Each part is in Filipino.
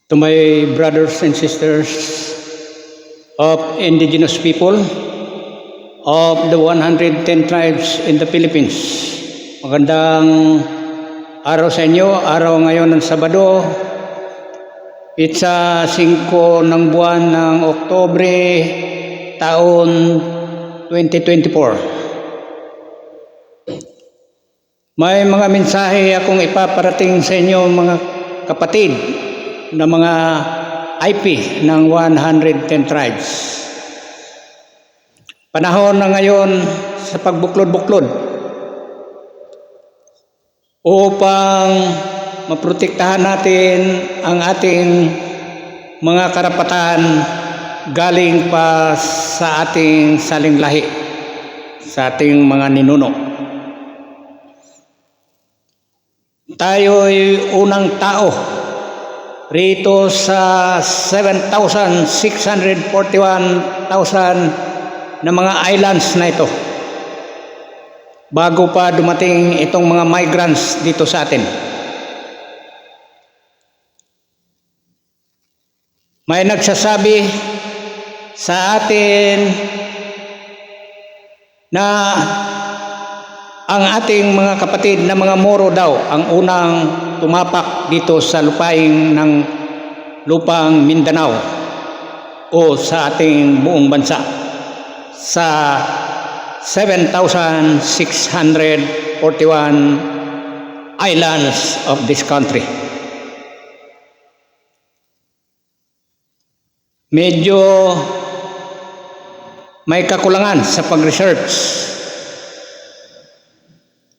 To my brothers and sisters of indigenous people of the 110 tribes in the Philippines. Magandang araw sa inyo, araw ngayon ng Sabado. It's 5 ng buwan ng Oktubre, taon 2024. May mga mensahe akong ipaparating sa inyo mga kapatid na mga IP ng 110 tribes. Panahon na ngayon sa pagbuklod-buklod upang maprotektahan natin ang ating mga karapatan galing pa sa ating salinglahi, sa ating mga ninuno. Tayo'y unang tao rito sa 7,641,000 na mga islands na ito bago pa dumating itong mga migrants dito sa atin. May nagsasabi sa atin na ang ating mga kapatid na mga Moro daw ang unang tumapak dito sa lupang Mindanao o sa ating buong bansa sa 7,641 islands of this country. Medyo may kakulangan sa pag-research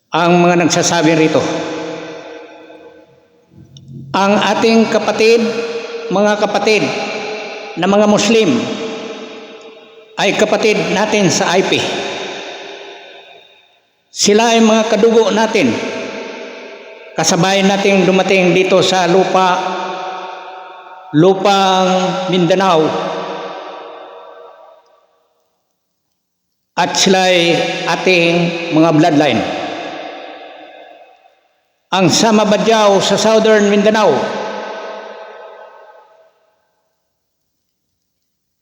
ang mga nagsasabi rito. Ang ating mga kapatid na mga Muslim ay kapatid natin sa IP. Sila ay mga kadugo natin. Kasabay nating dumating dito sa lupang Mindanao. At sila ay ating mga bloodline. Ang Sama Badyaw sa Southern Mindanao,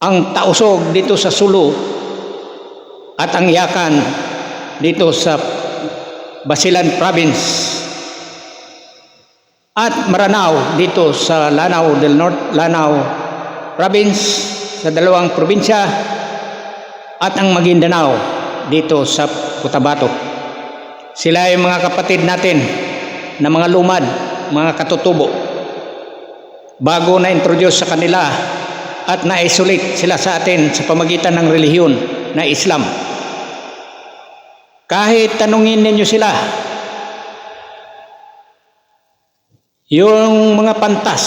ang Tausog dito sa Sulu, at ang Yakan dito sa Basilan Province, at Maranao dito sa Lanao del Norte, Lanao Province sa dalawang probinsya, at ang Maguindanao dito sa Cotabato. Sila ay mga kapatid natin na mga lumad, mga katutubo. Bago na-introduce sa kanila at na-isolate sila sa atin sa pamagitan ng relihiyon na Islam. Kahit tanungin ninyo sila, yung mga pantas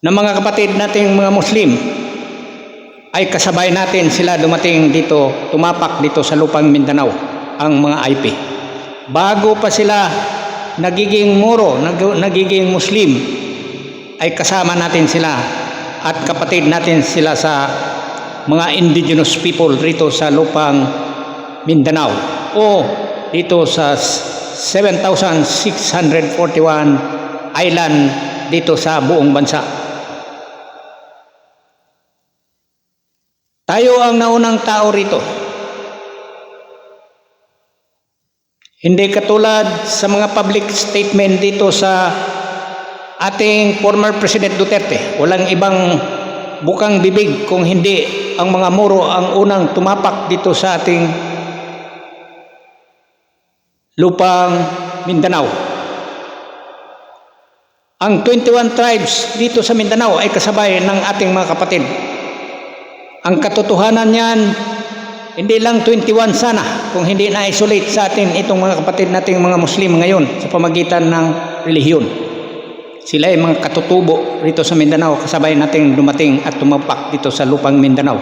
na mga kapatid nating mga Muslim ay kasabay natin sila dumating dito, tumapak dito sa lupang Mindanao, ang mga IP. Bago pa sila nagiging Moro, nagiging Muslim, ay kasama natin sila at kapatid natin sila sa mga indigenous people rito sa lupang Mindanao o dito sa 7,641 island dito sa buong bansa. Tayo ang naunang tao rito. Hindi katulad sa mga public statement dito sa ating former President Duterte. Walang ibang bukang bibig kung hindi ang mga Moro ang unang tumapak dito sa ating lupang Mindanao. Ang 21 tribes dito sa Mindanao ay kasabay ng ating mga kapatid. Ang katotohanan niyan, hindi lang 21 sana kung hindi na-isolate sa atin itong mga kapatid nating mga Muslim ngayon sa pamagitan ng relihiyon. Sila ay mga katutubo rito sa Mindanao, kasabay nating dumating at tumapak dito sa lupang Mindanao.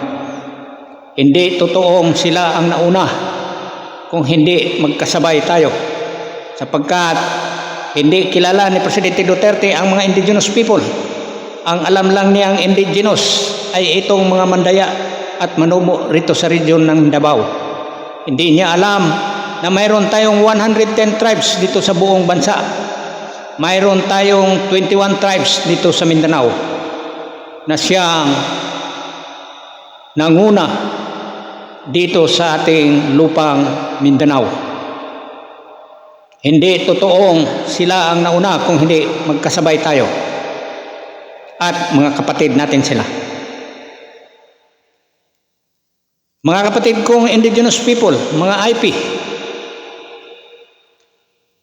Hindi totoong sila ang nauna kung hindi magkasabay tayo, sapagkat hindi kilala ni Presidente Duterte ang mga indigenous people. Ang alam lang niyang indigenous ay itong mga Mandaya at Manobo rito sa region ng Davao. Hindi niya alam na mayroon tayong 110 tribes dito sa buong bansa mayroon tayong 21 tribes dito sa Mindanao na siyang nanguna dito sa ating lupang Mindanao. Hindi totoong sila ang nauna kung hindi magkasabay tayo at mga kapatid natin sila. Mga kapatid kong indigenous people, mga IP,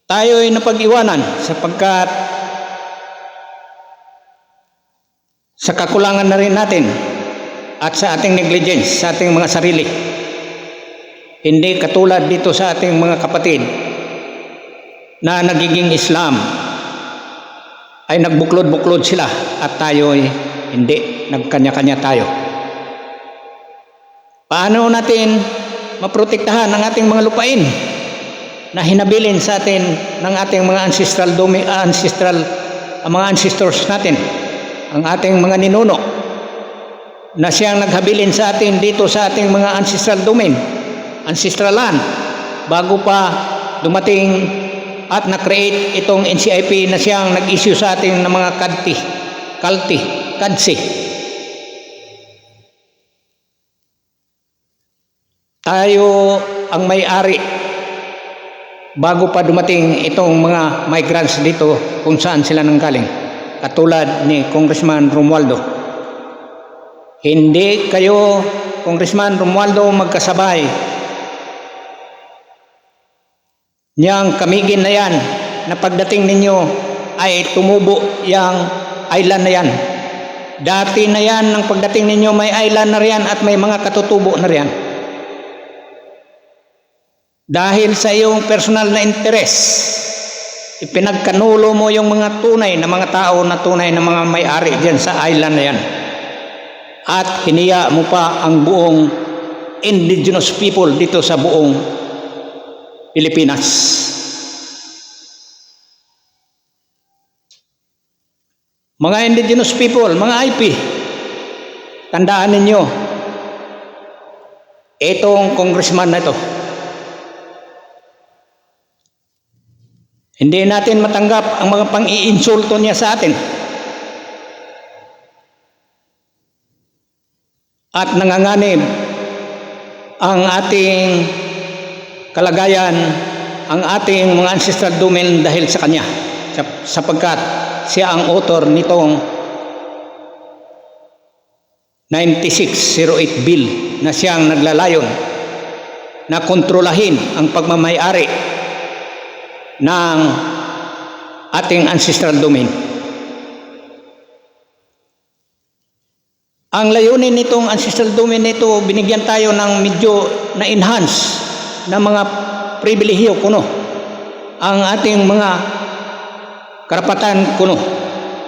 tayo ay napag-iwanan sapagkat sa kakulangan na rin natin at sa ating negligence, sa ating mga sarili. Hindi katulad dito sa ating mga kapatid na nagiging Islam ay nagbuklod-buklod sila at tayo ay hindi, nagkanya-kanya tayo. Paano natin maprotektahan ang ating mga lupain na hinabilin sa atin ng ating mga mga ancestors natin, ang ating mga ninuno na siyang naghabilin sa atin dito sa ating mga ancestral domain, ancestral land, bago pa dumating at na-create itong NCIP na siyang nag-issue sa atin ng mga kadsi. Tayo ang may-ari bago pa dumating itong mga migrants dito kung saan sila nanggaling. Katulad ni Congressman Romualdo. Hindi kayo, Congressman Romualdo, magkasabay. Niyang kamigin na yan na pagdating ninyo ay tumubo yung island na yan. Dati na yan, ng pagdating ninyo may island na riyan at may mga katutubo na riyan. Dahil sa iyong personal na interes, ipinagkanulo mo yung mga tunay na mga tao na tunay na mga may-ari dyan sa island na yan. At hiniya mo pa ang buong indigenous people dito sa buong Pilipinas. Mga indigenous people, mga IP, tandaan ninyo, itong congressman na ito, hindi natin matanggap ang mga pang-iinsulto niya sa atin. At nanganganib ang ating kalagayan, ang ating mga ancestral domain dahil sa kanya. Sapagkat siya ang author nitong 9608 Bill na siyang naglalayon na kontrolahin ang pagmamay-ari ng ating ancestral domain. Ang layunin nitong ancestral domain nito, binigyan tayo ng medyo na-enhance na mga pribilehiyo kuno. Ang ating mga karapatan kuno.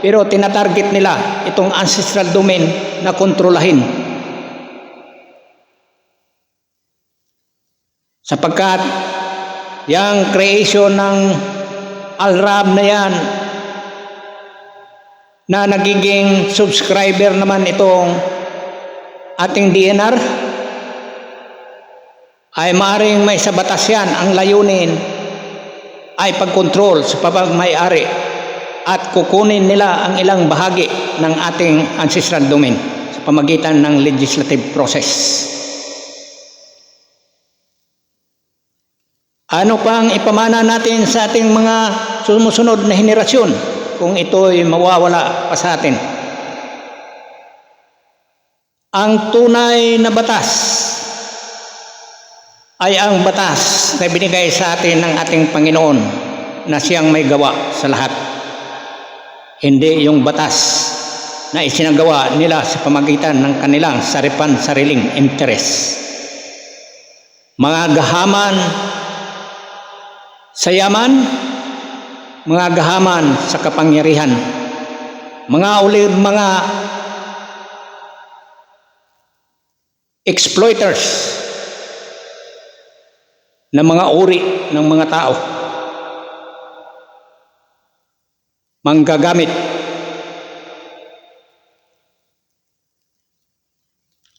Pero tinatarget nila itong ancestral domain na kontrolahin. Sapagkat yung creation ng Al-Rab na yan na nagiging subscriber naman itong ating DNR ay maaaring may sa batas yan. Ang layunin ay pagkontrol sa pagmamay-ari at kukunin nila ang ilang bahagi ng ating ancestral domain sa pamagitan ng legislative process. Ano pang ipamana natin sa ating mga sumusunod na henerasyon kung ito'y mawawala pa sa atin? Ang tunay na batas ay ang batas na binigay sa atin ng ating Panginoon na siyang may gawa sa lahat. Hindi yung batas na isinagawa nila sa pamagitan ng kanilang sariling interes. Mga gahaman sa yaman, mga gahaman sa kapangyarihan, mga exploiters na mga uri ng mga tao, manggagamit.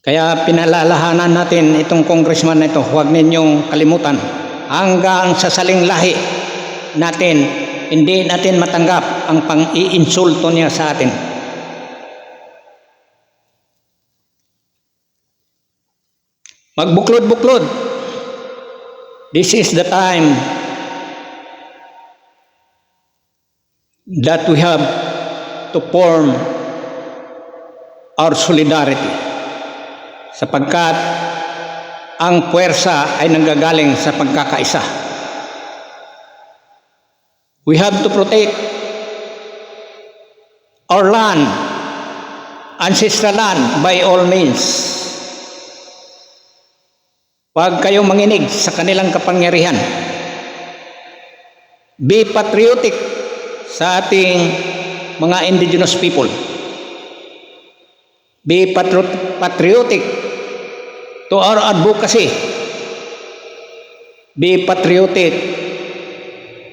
Kaya pinalalahanan natin itong congressman na ito, huwag ninyong kalimutan, hanggang sa saling lahi natin hindi natin matanggap ang pang-iinsulto niya sa atin. Magbuklod-buklod. This is the time that we have to form our solidarity, sapagkat ang puwersa ay nanggagaling sa pagkakaisa. We have to protect our land, ancestral land, by all means. Huwag kayong manginig sa kanilang kapangyarihan. Be patriotic sa ating mga indigenous people. Be patriotic to our advocacy. Be patriotic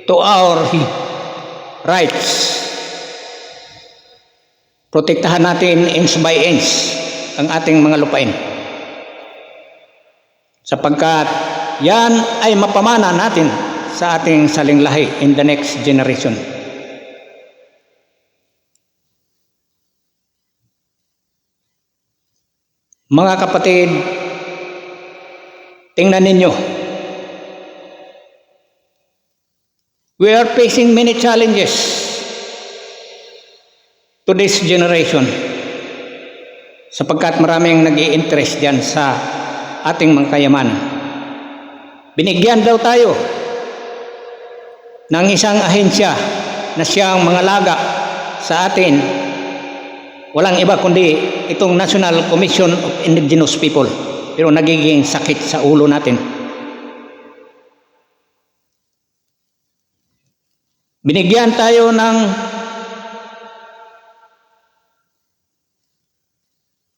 to our rights. Protektahan natin inch by inch ang ating mga lupain, sapagkat yan ay mapamana natin sa ating salinglahi in the next generation. Mga kapatid, tingnan ninyo. We are facing many challenges to this generation, sapagkat maraming nag-i-interest diyan sa ating mga kayamanan. Binigyan daw tayo ng isang ahensya na siyang mangalaga sa atin. Walang iba kundi itong National Commission of Indigenous People, pero nagiging sakit sa ulo natin. Binigyan tayo ng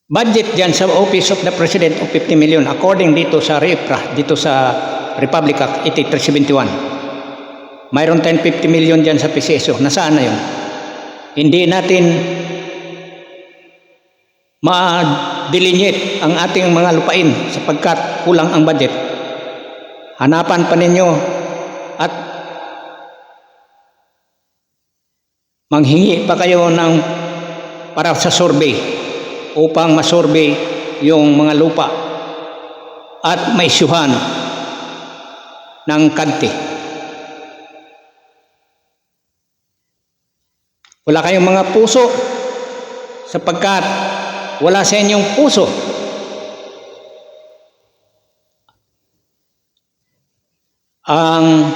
budget dyan sa Office of the President of 50 million according dito sa REPRA, dito sa Republic Act 8371. Mayroon tayong 50 million dyan sa PCSO. Nasaan na yun? Hindi natin ma-delineate ang ating mga lupain sapagkat kulang ang budget. Hanapan pa ninyo at manghingi pa kayo ng para sa survey upang masurvey yung mga lupa at maisyuhan ng kante. Wala kayong mga puso sapagkat wala sa inyong puso ang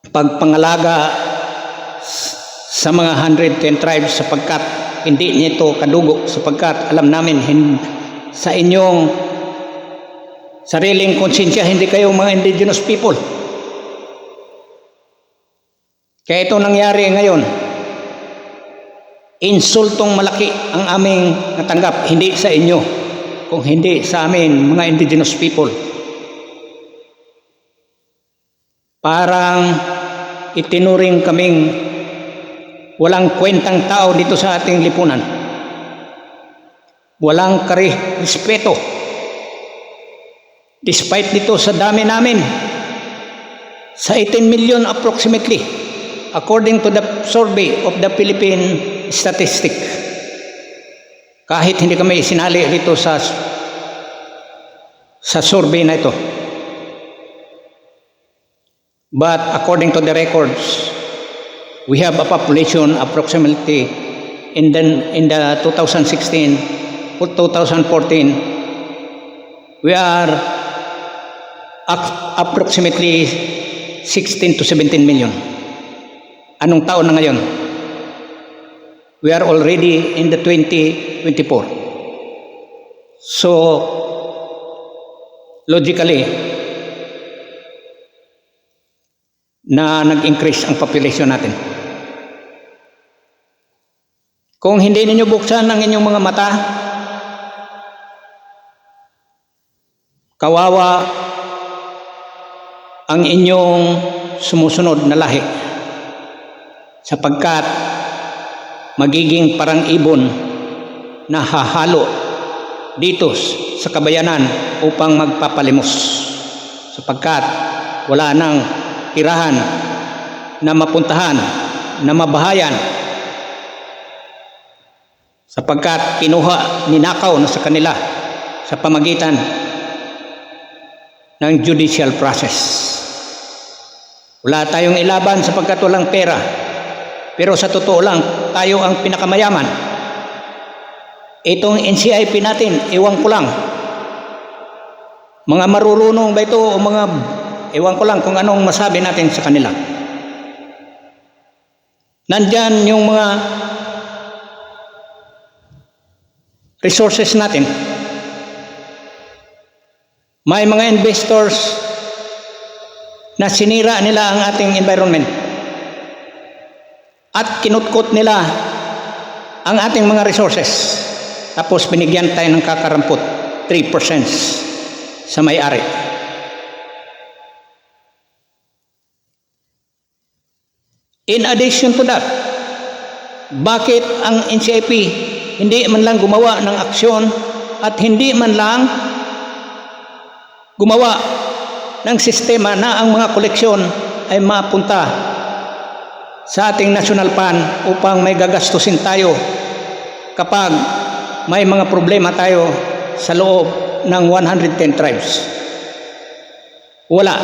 pagpangalaga sa mga 110 tribes, sapagkat hindi nito kadugo, sapagkat alam namin sa inyong sariling konsensya hindi kayo mga indigenous people. Kaya ito nangyari ngayon. Insultong malaki ang aming natanggap, hindi sa inyo, kung hindi sa amin mga indigenous people. Parang itinuring kaming walang kwentang tao dito sa ating lipunan. Walang respeto. Despite dito sa dami namin, sa 18 million approximately, according to the survey of the Philippine statistic, kahit hindi kami sinali rito sa survey na ito, but according to the records, we have a population approximately in the 2016 or 2014, we are approximately 16 to 17 million. Anong taon na ngayon? We are already in the 2024. So, logically, na nag-increase ang population natin. Kung hindi ninyo buksan ang inyong mga mata, kawawa ang inyong sumusunod na lahi, sapagkat magiging parang ibon na hahalo dito sa kabayanan upang magpapalimos, sapagkat wala nang tirahan na mapuntahan, na mabahayan, sapagkat kinuha, ninakaw na sa kanila sa pamagitan ng judicial process. Wala tayong ilaban sapagkat walang pera, pero sa totoo lang, tayo ang pinakamayaman. Itong NCIP natin, iwan ko lang, mga marurunong ba ito o mga, iwan ko lang kung anong masabi natin sa kanila. Nandyan yung mga resources natin. May mga investors na sinira nila ang ating environment at kinutkot nila ang ating mga resources. Tapos binigyan tayo ng kakarampot, 3% sa may-ari. In addition to that, bakit ang NCIP hindi man lang gumawa ng aksyon at hindi man lang gumawa ng sistema na ang mga koleksyon ay mapunta sa ating national fund upang may gagastusin tayo kapag may mga problema tayo sa loob ng 110 tribes? Wala.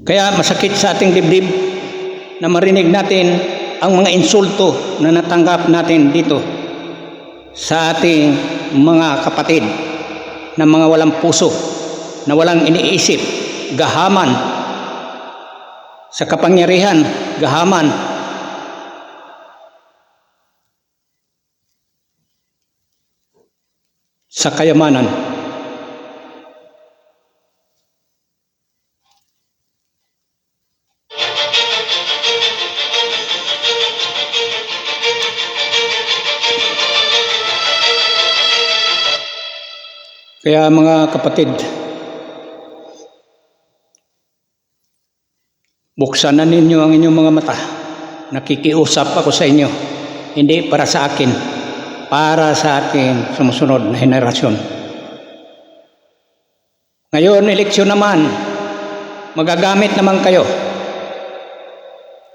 Kaya masakit sa ating dibdib na marinig natin ang mga insulto na natanggap natin dito sa ating mga kapatid na mga walang puso, na walang iniisip, gahaman sa kapangyarihan, gahaman sa kayamanan. Kaya mga kapatid, buksan na ninyo ang inyong mga mata. Nakikiusap ako sa inyo, hindi para sa akin, para sa ating sumusunod na henerasyon. Ngayon, eleksyon naman, magagamit naman kayo.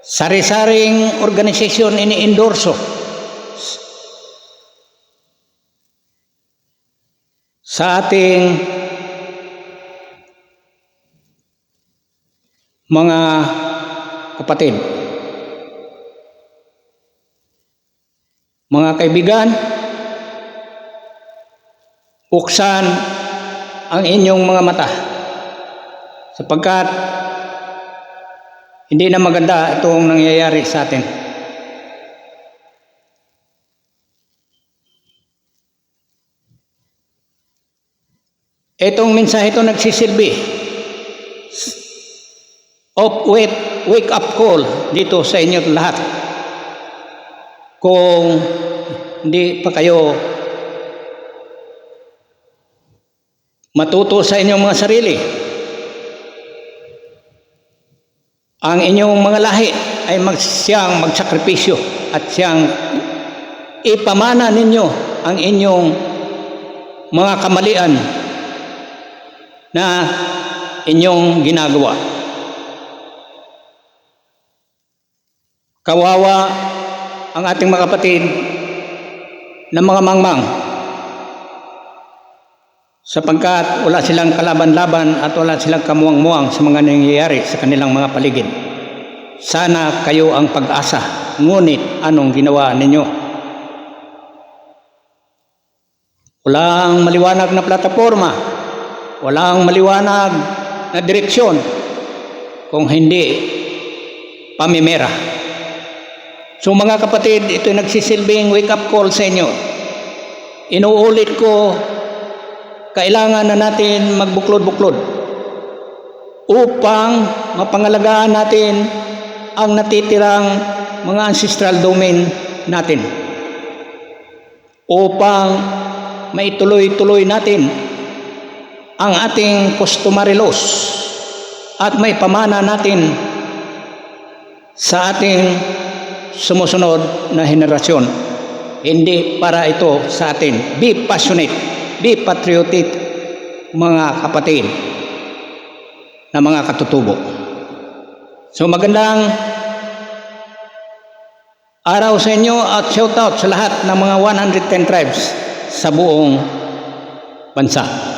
Sari-saring organisasyon ini-endorso sa ating mga kapatid, mga kaibigan, buksan ang inyong mga mata sapagkat hindi na maganda itong nangyayari sa atin. Itong mensahe ito nagsisilbi of wake up call dito sa inyo lahat. Kung hindi pa kayo matuto sa inyong mga sarili, ang inyong mga lahi ay siyang magsakripisyo at siyang ipamana ninyo ang inyong mga kamalian na inyong ginagawa. Kawawa ang ating mga kapatid na mga mangmang sapagkat wala silang kalaban-laban at wala silang kamuwang-muwang sa mga nangyayari sa kanilang mga paligid. Sana kayo ang pag-asa, ngunit anong ginawa ninyo? Walang maliwanag na plataporma, walang maliwanag na direksyon kung hindi pamimera. So mga kapatid, ito nagsisilbing wake up call sa inyo. Inuulit ko, kailangan na natin magbuklod-buklod upang mapangalagaan natin ang natitirang mga ancestral domain natin, upang maituloy-tuloy natin ang ating customary laws at may pamana natin sa ating sumusunod na henerasyon. Hindi para ito sa atin. Be passionate, be patriotic, mga kapatid na mga katutubo. So magandang araw sa inyo at shout out sa lahat ng mga 110 tribes sa buong bansa.